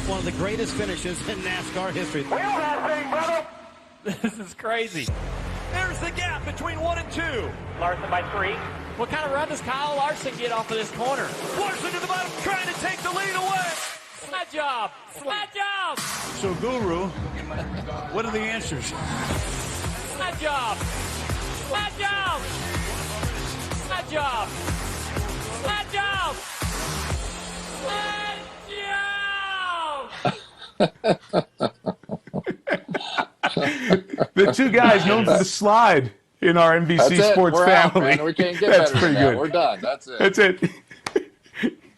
one of the greatest finishes in NASCAR history. Wheel that thing, brother! This is crazy. There's the gap between 1 and 2. Larson by 3. What kind of run does Kyle Larson get off of this corner? Larson to the bottom, trying to take the lead away. Slide job. Slide job. So, Guru, what are the answers? Slide job. Slide job. Slide job. Slide job. Slide job. The two guys known for the slide in our NBC Sports We're family. out, man. We can't get That's better pretty than that. good. We're done. That's it. That's it.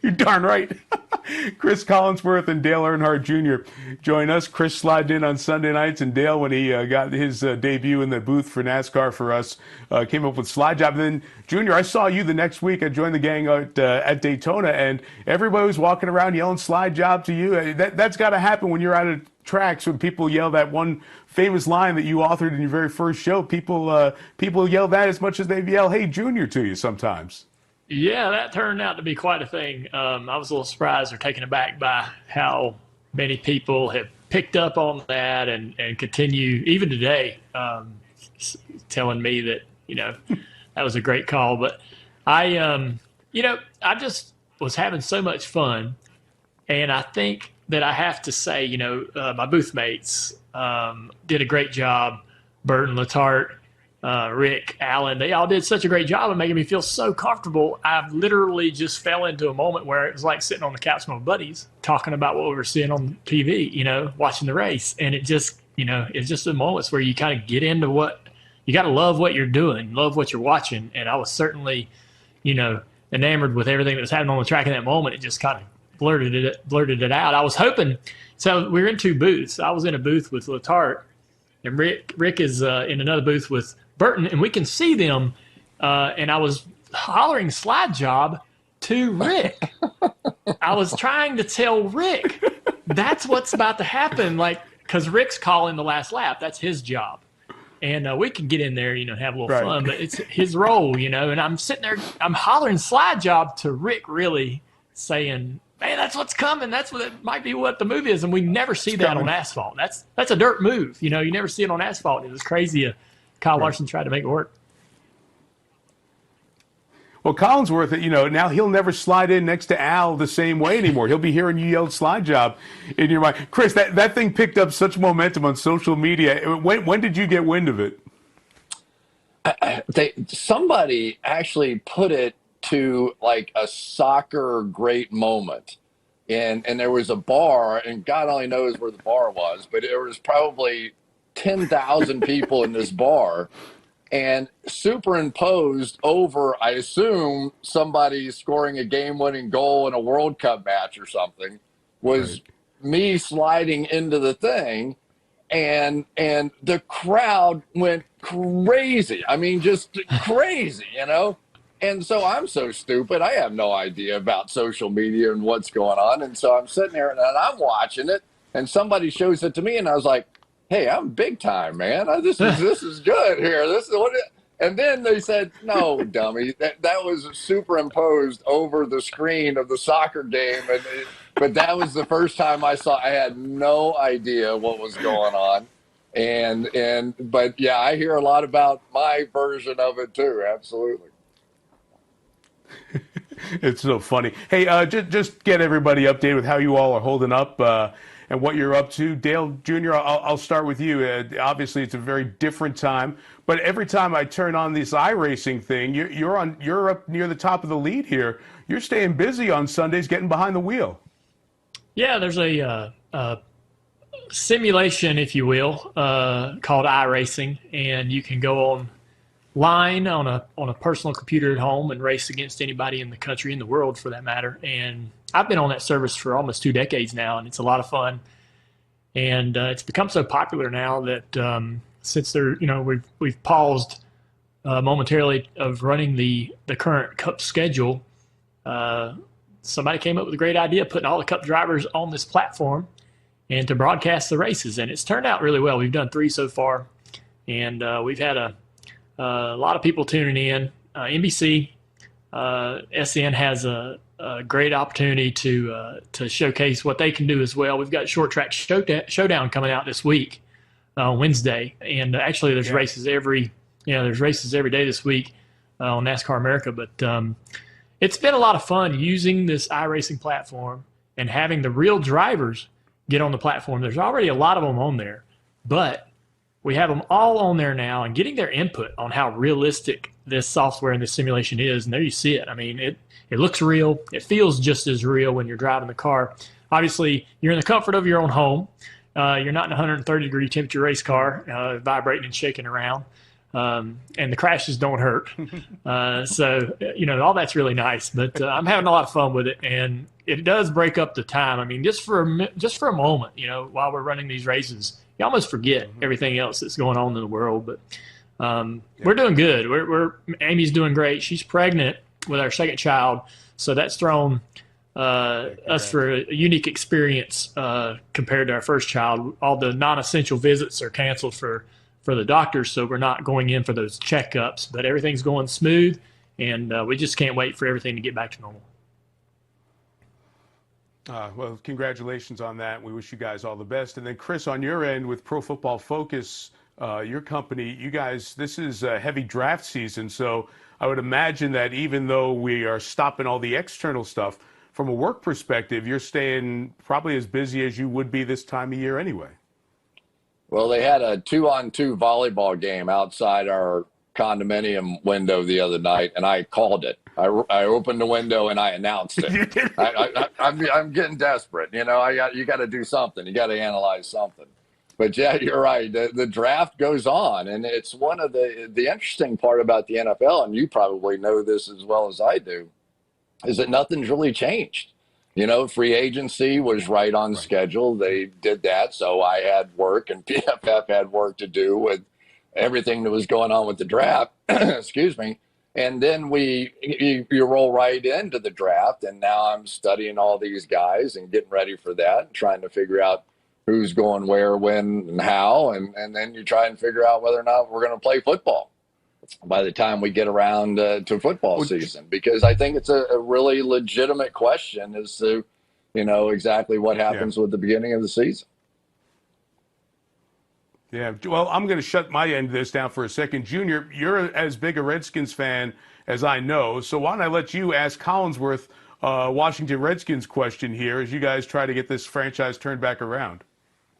You're darn right. Cris Collinsworth and Dale Earnhardt Jr. join us. Chris slid in on Sunday nights, and Dale, when he got his debut in the booth for NASCAR for us, came up with slide job. And then, Junior, I saw you the next week. I joined the gang at Daytona, and everybody was walking around yelling slide job to you. That's got to happen when you're out of tracks, when people yell that one famous line that you authored in your very first show. People yell that as much as they yell, "Hey, Junior," to you sometimes. Yeah, that turned out to be quite a thing. I was a little surprised or taken aback by how many people have picked up on that and continue, even today, telling me that, that was a great call. But I just was having so much fun. And I think that I have to say, my booth mates did a great job. Burton, Letarte, Rick, Allen, they all did such a great job of making me feel so comfortable. I literally just fell into a moment where it was like sitting on the couch with my buddies talking about what we were seeing on TV, watching the race. And it just, it's just the moments where you kind of get into what you got to love what you're doing, love what you're watching. And I was certainly, enamored with everything that was happening on the track in that moment. It just kind of blurted it out. I was hoping, so we were in two booths. I was in a booth with Letarte, and Rick is in another booth with Burton, and we can see them. And I was hollering slide job to Rick. I was trying to tell Rick that's what's about to happen, because Rick's calling the last lap. That's his job. And we can get in there, have a little fun, but it's his role, and I'm sitting there, I'm hollering slide job to Rick, really saying, man, that's what's coming. That's what it might be what the move is. And we never see that on asphalt. That's a dirt move. You never see it on asphalt. It was crazy. Kyle Larson tried to make it work. Well, Collinsworth, now he'll never slide in next to Al the same way anymore. He'll be hearing you yell slide job in your mind. Chris, that thing picked up such momentum on social media. When did you get wind of it? Somebody actually put it to like a soccer great moment. And there was a bar, and God only knows where the bar was, but there was probably 10,000 people in this bar, and superimposed over, I assume, somebody scoring a game-winning goal in a World Cup match or something, was me sliding into the thing, and the crowd went crazy. I mean, just crazy, And so I'm so stupid. I have no idea about social media and what's going on. And so I'm sitting there and I'm watching it, and somebody shows it to me, and I was like, hey, I'm big time, man. This is good here. This is what it, and then they said, no, dummy, that was superimposed over the screen of the soccer game. But that was the first time I had no idea what was going on. But yeah, I hear a lot about my version of it too. Absolutely. It's so funny. Hey, just get everybody updated with how you all are holding up and what you're up to. Dale Jr., I'll start with you. Obviously, it's a very different time, but every time I turn on this iRacing thing, you're up near the top of the lead here. You're staying busy on Sundays, getting behind the wheel. Yeah, there's a simulation, if you will, called iRacing, and you can go online on a personal computer at home and race against anybody in the country, in the world for that matter. And I've been on that service for almost 2 decades now, and it's a lot of fun. And it's become so popular now that since we've paused momentarily of running the current Cup schedule, somebody came up with a great idea, putting all the Cup drivers on this platform and to broadcast the races. And it's turned out really well. We've done 3 so far, and we've had a lot of people tuning in. NBC, SN has a great opportunity to showcase what they can do as well. We've got short track showdown coming out this week, Wednesday, and actually there's races every day this week on NASCAR America. But it's been a lot of fun using this iRacing platform and having the real drivers get on the platform. There's already a lot of them on there, but we have them all on there now and getting their input on how realistic this software and this simulation is. And there you see it. I mean, it looks real. It feels just as real when you're driving the car. Obviously, you're in the comfort of your own home. You're not in a 130-degree temperature race car vibrating and shaking around. And the crashes don't hurt. So, all that's really nice. But I'm having a lot of fun with it. And it does break up the time. I mean, just for a moment, while we're running these races, you almost forget everything else that's going on in the world. But we're doing good. Amy's doing great. She's pregnant with our second child. So that's thrown us for a unique experience compared to our first child. All the non-essential visits are canceled for the doctors, so we're not going in for those checkups. But everything's going smooth, and we just can't wait for everything to get back to normal. Well, congratulations on that. We wish you guys all the best. And then, Cris, on your end with Pro Football Focus, your company, you guys, this is a heavy draft season. So I would imagine that even though we are stopping all the external stuff, from a work perspective, you're staying probably as busy as you would be this time of year anyway. Well, they had a 2-on-2 volleyball game outside our condominium window the other night, and I called it. I opened the window and I announced it. I'm getting desperate. You got to do something. You got to analyze something. But yeah, you're right. The draft goes on, and it's one of the interesting part about the NFL, and you probably know this as well as I do, is that nothing's really changed. Free agency was right on schedule. They did that, so I had work, and PFF had work to do with everything that was going on with the draft. Excuse me. And then you roll right into the draft, and now I'm studying all these guys and getting ready for that, and trying to figure out who's going where, when, and how, and then you try and figure out whether or not we're going to play football by the time we get around to football season, because I think it's a really legitimate question as to, exactly what happens with the beginning of the season. Yeah, well, I'm going to shut my end of this down for a second. Junior, you're as big a Redskins fan as I know, so why don't I let you ask Collinsworth Washington Redskins question here as you guys try to get this franchise turned back around.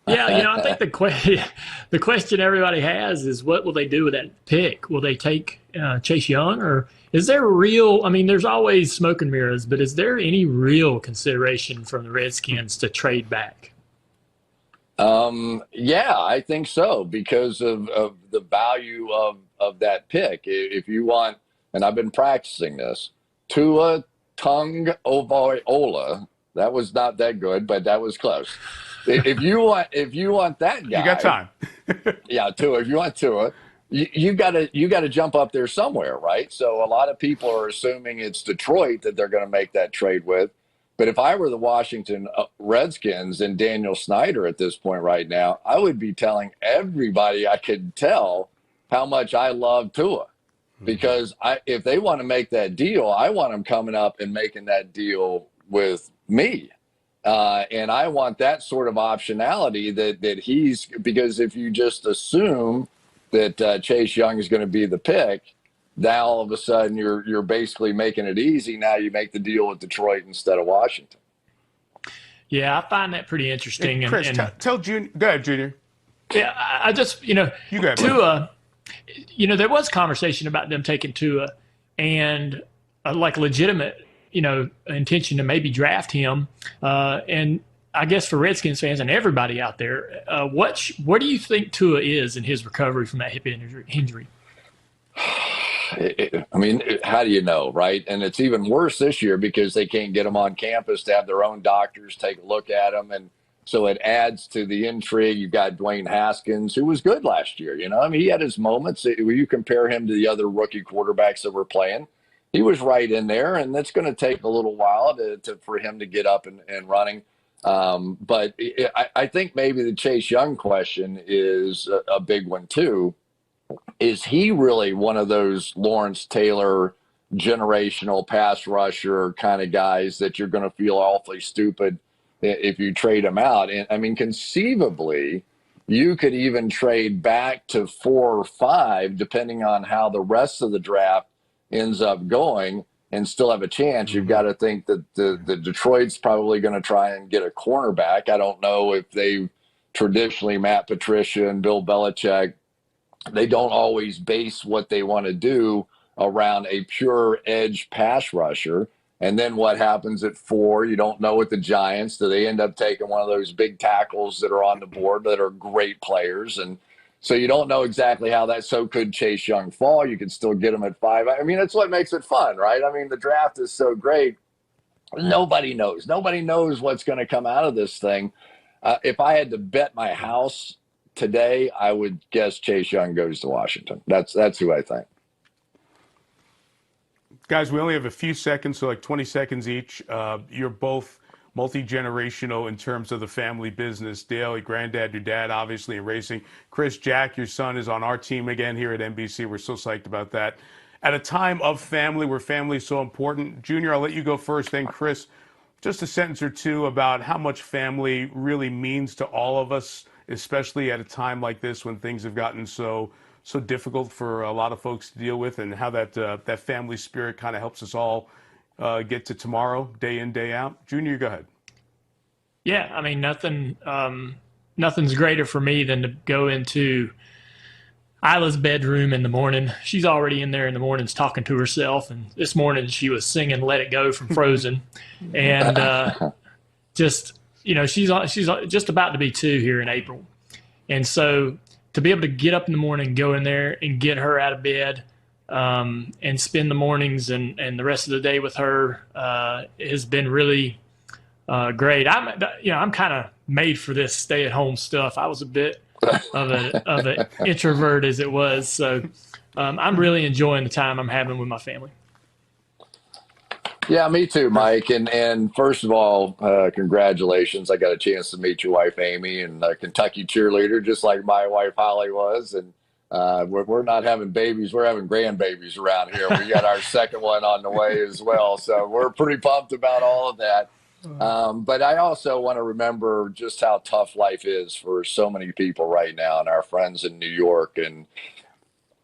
Yeah, I think the question everybody has is, what will they do with that pick? Will they take Chase Young, or is there there's always smoke and mirrors, but is there any real consideration from the Redskins to trade back? Yeah, I think so, because of the value of that pick. If you want, and I've been practicing this, Tua Tagovailoa, that was not that good, but that was close. If you want that guy, you got time. Yeah, Tua. If you want Tua, you gotta jump up there somewhere, right? So a lot of people are assuming it's Detroit that they're going to make that trade with. But if I were the Washington Redskins and Daniel Snyder at this point right now, I would be telling everybody I could tell how much I love Tua. Because if they want to make that deal, I want them coming up and making that deal with me. And I want that sort of optionality that he's, because if you just assume that Chase Young is going to be the pick, now all of a sudden you're basically making it easy. Now you make the deal with Detroit instead of Washington. Yeah, I find that pretty interesting. Hey, Cris, tell Junior. Go ahead, Junior. Yeah, I just, you go ahead, Tua, there was conversation about them taking Tua and legitimate, intention to maybe draft him. And I guess for Redskins fans and everybody out there, where do you think Tua is in his recovery from that hip injury? How do you know, right? And it's even worse this year because they can't get them on campus to have their own doctors take a look at them. And so it adds to the intrigue. You've got Dwayne Haskins, who was good last year. He had his moments. When you compare him to the other rookie quarterbacks that were playing, he was right in there, and that's going to take a little while for him to get up and running. But I think maybe the Chase Young question is a big one too. Is he really one of those Lawrence Taylor generational pass rusher kind of guys that you're going to feel awfully stupid if you trade them out. And I mean, conceivably, you could even trade back to 4 or 5, depending on how the rest of the draft ends up going, and still have a chance. You've got to think that the Detroit's probably going to try and get a cornerback. I don't know if they traditionally, Matt Patricia and Bill Belichick, they don't always base what they want to do around a pure edge pass rusher. And then what happens at 4? You don't know with the Giants. Do they end up taking one of those big tackles that are on the board that are great players? And so you don't know exactly how that. So could Chase Young fall? You could still get him at 5. I mean, that's what makes it fun, right? I mean, the draft is so great. Nobody knows. Nobody knows what's going to come out of this thing. If I had to bet my house today, I would guess Chase Young goes to Washington. That's who I think. Guys, we only have a few seconds, so like 20 seconds each. You're both multi-generational in terms of the family business. Dale, your granddad, your dad, obviously in racing. Chris, Jack, your son is on our team again here at NBC. We're so psyched about that. At a time of family, where family is so important, Junior, I'll let you go first. Then Chris, just a sentence or two about how much family really means to all of us, especially at a time like this when things have gotten so difficult for a lot of folks to deal with, and how that family spirit kind of helps us all get to tomorrow, day in, day out. Junior, go ahead. Yeah, I mean, nothing's greater for me than to go into Isla's bedroom in the morning. She's already in there in the mornings talking to herself, and this morning she was singing "Let It Go" from Frozen, and just, you know, she's just about to be 2 here in April, and so to be able to get up in the morning, go in there and get her out of bed, and spend the mornings and the rest of the day with her has been really great. I'm kind of made for this stay-at-home stuff. I was a bit of an introvert as it was, so I'm really enjoying the time I'm having with my family. Yeah, me too, Mike. And first of all, congratulations. I got a chance to meet your wife, Amy, and a Kentucky cheerleader, just like my wife, Holly, was. And we're not having babies. We're having grandbabies around here. We got our second one on the way as well. So we're pretty pumped about all of that. But I also want to remember just how tough life is for so many people right now, and our friends in New York. And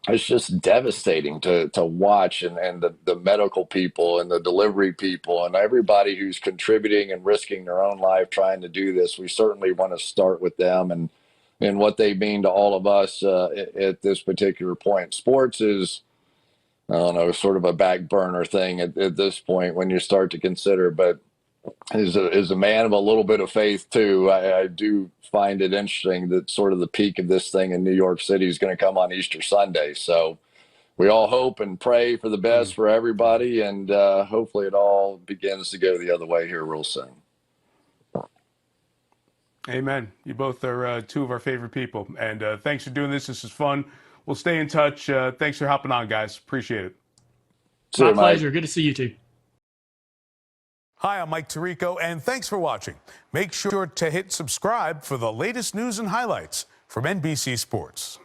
it's just devastating to watch, and the medical people and the delivery people and everybody who's contributing and risking their own life trying to do this. We certainly want to start with them and what they mean to all of us at this particular point. Sports is, I don't know, sort of a back burner thing at this point when you start to consider, but as a man of a little bit of faith too, I do find it interesting that sort of the peak of this thing in New York City is going to come on Easter Sunday. So we all hope and pray for the best for everybody, and hopefully it all begins to go the other way here real soon. Amen. You both are 2 of our favorite people, and thanks for doing this. This is fun. We'll stay in touch. Thanks for hopping on, guys. Appreciate it. My pleasure. Good to see you too. Hi, I'm Mike Tirico, and thanks for watching. Make sure to hit subscribe for the latest news and highlights from NBC Sports.